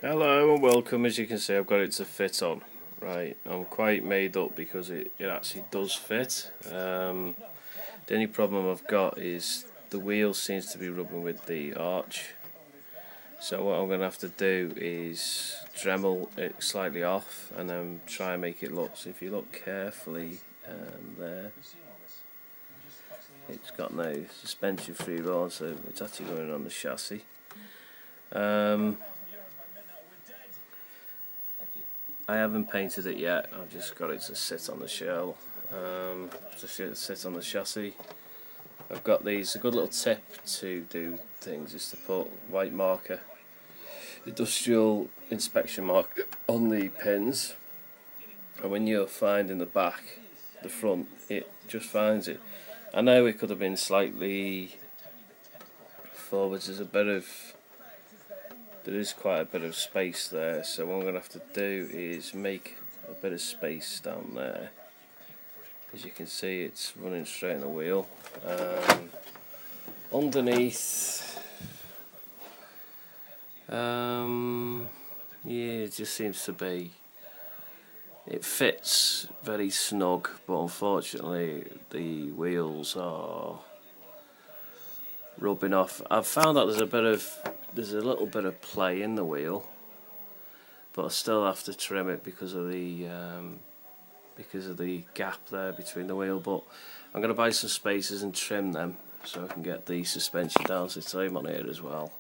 Hello and welcome. As you can see, I've got it to fit on. Right, I'm quite made up because it actually does fit. The only problem I've got is the wheel seems to be rubbing with the arch. So what I'm going to have to do is Dremel it slightly off and then try and make it look. So if you look carefully there, it's got no suspension free roll, so it's actually going on the chassis. I haven't painted it yet, I've just got it to sit on the shell, to sit on the chassis. I've got these, a good little tip to do things is to put white marker, industrial inspection marker on the pins, and when you're finding the back, the front, it just finds it. I know it could have been slightly forwards, there is quite a bit of space there, so what I'm going to have to do is make a bit of space down there. As you can see, it's running straight in the wheel. Underneath, yeah, it just seems to be, it fits very snug, but unfortunately the wheels are rubbing off. I've found that there's a little bit of play in the wheel, but I still have to trim it because of the gap there between the wheel. But I'm going to buy some spacers and trim them so I can get the suspension down to time on here as well.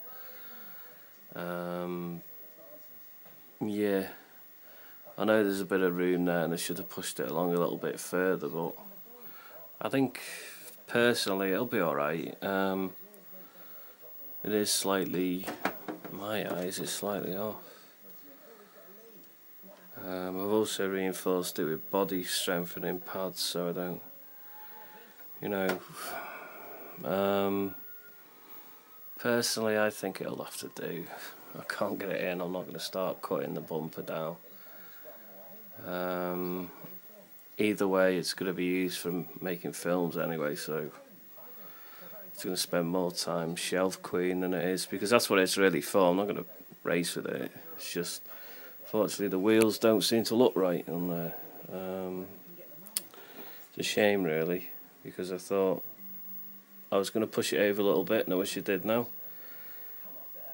Yeah, I know there's a bit of room there and I should have pushed it along a little bit further, but I think personally it'll be alright. It is slightly, in my eyes, it's slightly off. I've also reinforced it with body strengthening pads so I don't, personally I think it'll have to do. I can't get it in, I'm not going to start cutting the bumper down. Either way it's going to be used for making films anyway, so it's going to spend more time shelf queen than it is, because that's what it's really for. I'm not going to race with it, it's just fortunately the wheels don't seem to look right on there. It's a shame really, because I thought I was going to push it over a little bit and I wish I did now.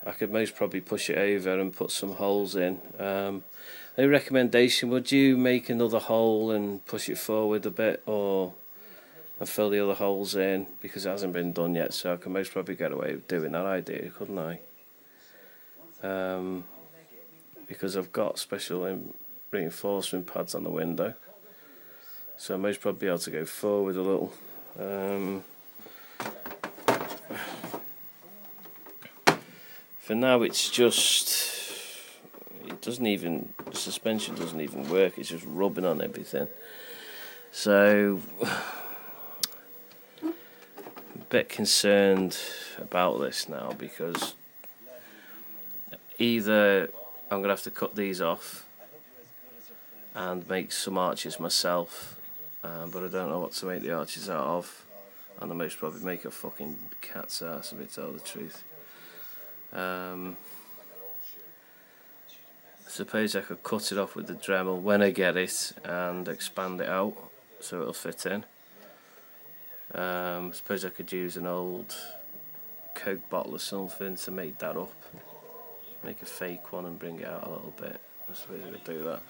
I could most probably push it over and put some holes in. A recommendation, would you make another hole and push it forward a bit, or and fill the other holes in, because it hasn't been done yet, so I can most probably get away with doing that idea, couldn't I? Because I've got special reinforcement pads on the window, so I most probably be able to go forward a little. For now it's just, the suspension doesn't even work, it's just rubbing on everything. So I'm a bit concerned about this now, because either I'm going to have to cut these off and make some arches myself, but I don't know what to make the arches out of, and I most probably make a fucking cat's ass if I tell the truth. I suppose I could cut it off with the Dremel when I get it and expand it out so it'll fit in. I suppose I could use an old Coke bottle or something to make that up, make a fake one and bring it out a little bit. I suppose I could do that.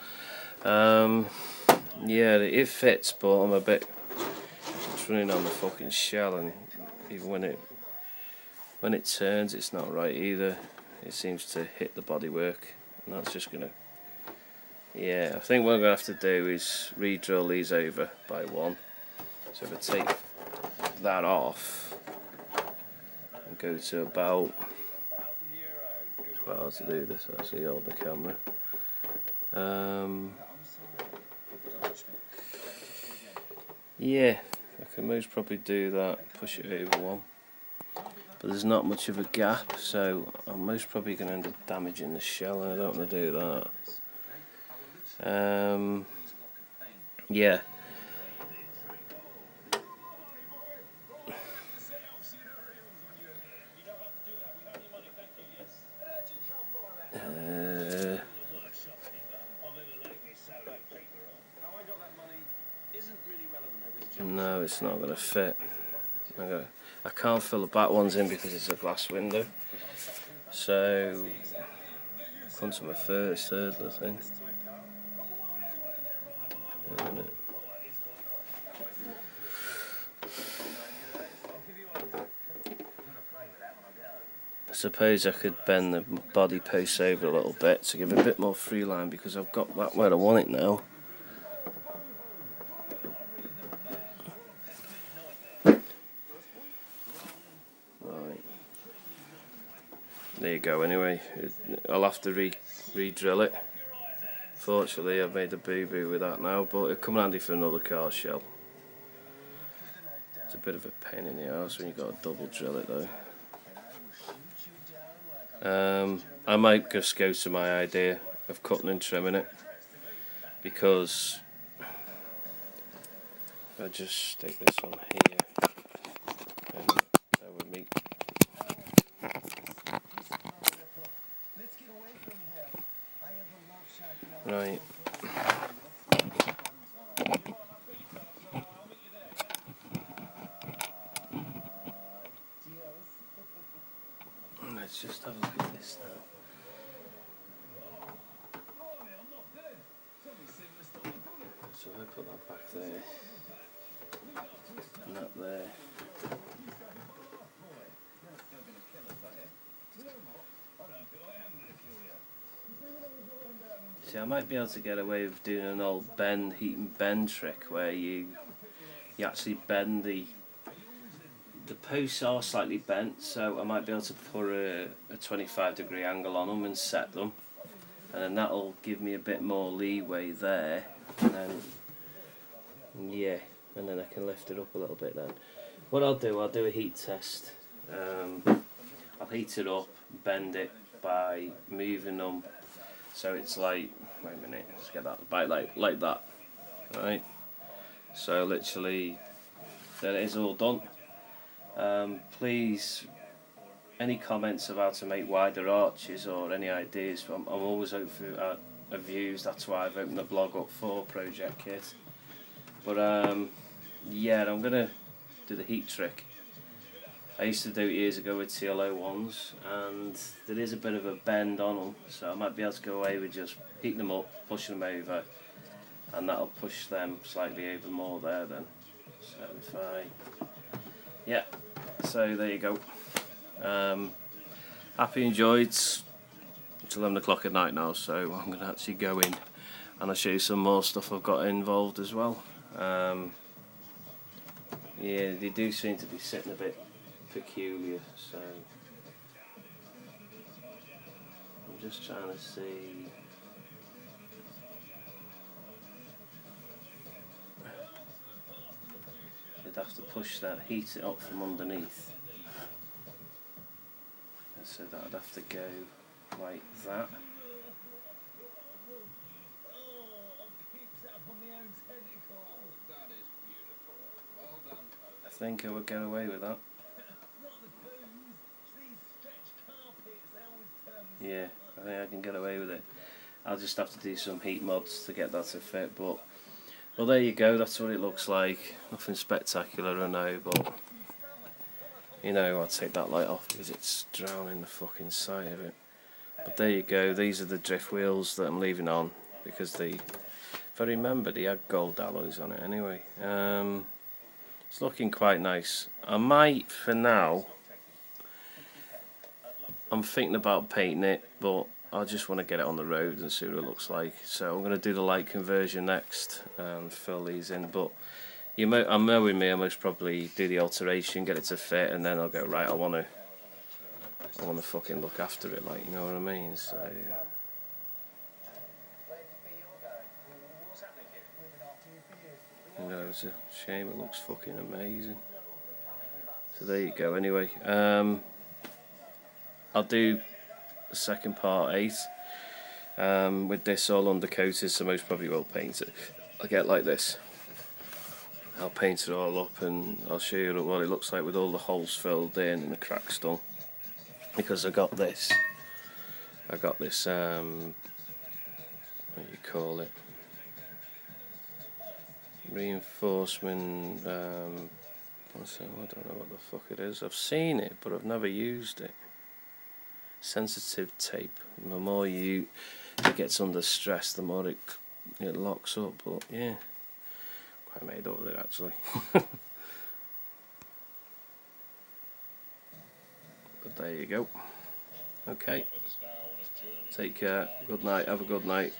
Yeah, it fits, but I'm a bit, it's running on the fucking shell, and even when it turns it's not right either. It seems to hit the bodywork, and that's just gonna, yeah, I think what I'm gonna have to do is re-drill these over by one. So if I take that off and go to about, well, to do this actually, hold the camera. Yeah, I can most probably do that, push it over one, but there's not much of a gap, so I'm most probably going to end up damaging the shell, and I don't want to do that. Yeah. No, it's not going to fit. I can't fill the back ones in because it's a glass window. So, come to my first hurdle, I think. Wait a minute. I suppose I could bend the body post over a little bit to give a bit more free line because I've got that where I want it now. Right. There you go anyway. I'll have to re-drill it. Fortunately I've made a boo-boo with that now, but it'll come handy for another car shell. It's a bit of a pain in the arse when you've got to double drill it though. I might just go to my idea of cutting and trimming it, because if I just stick this on here, and that would me. Right. Let's just have a look at this now. So I put that back there, and that there. See, I might be able to get away with doing an old heat and bend trick where you actually bend the posts are slightly bent, so I might be able to put a 25-degree angle on them and set them, and then that'll give me a bit more leeway there, and then yeah, and then I can lift it up a little bit then. What I'll do a heat test. I'll heat it up, bend it by moving them so it's like, wait a minute, let's get that back like that, right? So literally, then it is all done. Please, any comments about how to make wider arches or any ideas, I'm always open for views. That's why I've opened the blog up for Project KITT. But yeah, I'm going to do the heat trick. I used to do it years ago with TLO ones, and there is a bit of a bend on them, so I might be able to go away with just heating them up, pushing them over, and that'll push them slightly over more there then. So if yeah, so there you go. Happy enjoyed. It's 11 o'clock at night now, so I'm going to actually go in and I'll show you some more stuff I've got involved as well. Yeah, they do seem to be sitting a bit peculiar, so I'm just trying to see. You'd have to push that, heat it up from underneath, and so that'd have to go like that. I think I would get away with that. Yeah, I think I can get away with it. I'll just have to do some heat mods to get that to fit, but well, there you go, that's what it looks like. Nothing spectacular, I know, but you know, I'll take that light off because it's drowning the fucking sight of it. But there you go, these are the drift wheels that I'm leaving on, because if I remember, they had gold alloys on it anyway. It's looking quite nice. I might, for now, I'm thinking about painting it, but I just want to get it on the road and see what it looks like. So I'm going to do the light conversion next and fill these in. But I'm knowing me, I most probably do the alteration, get it to fit, and then I'll go, right, I want to fucking look after it, like, you know what I mean? So you know, it's a shame, it looks fucking amazing. So there you go. Anyway, I'll do the second part 8 with this all undercoated, so most probably will paint it. I'll get like this. I'll paint it all up and I'll show you what it looks like with all the holes filled in and the cracks done. Because I got this what do you call it, reinforcement. So I don't know what the fuck it is. I've seen it, but I've never used it. Sensitive tape. The more it gets under stress, the more it locks up. But yeah, quite made up with it actually. But there you go. Okay. Take care. Good night. Have a good night.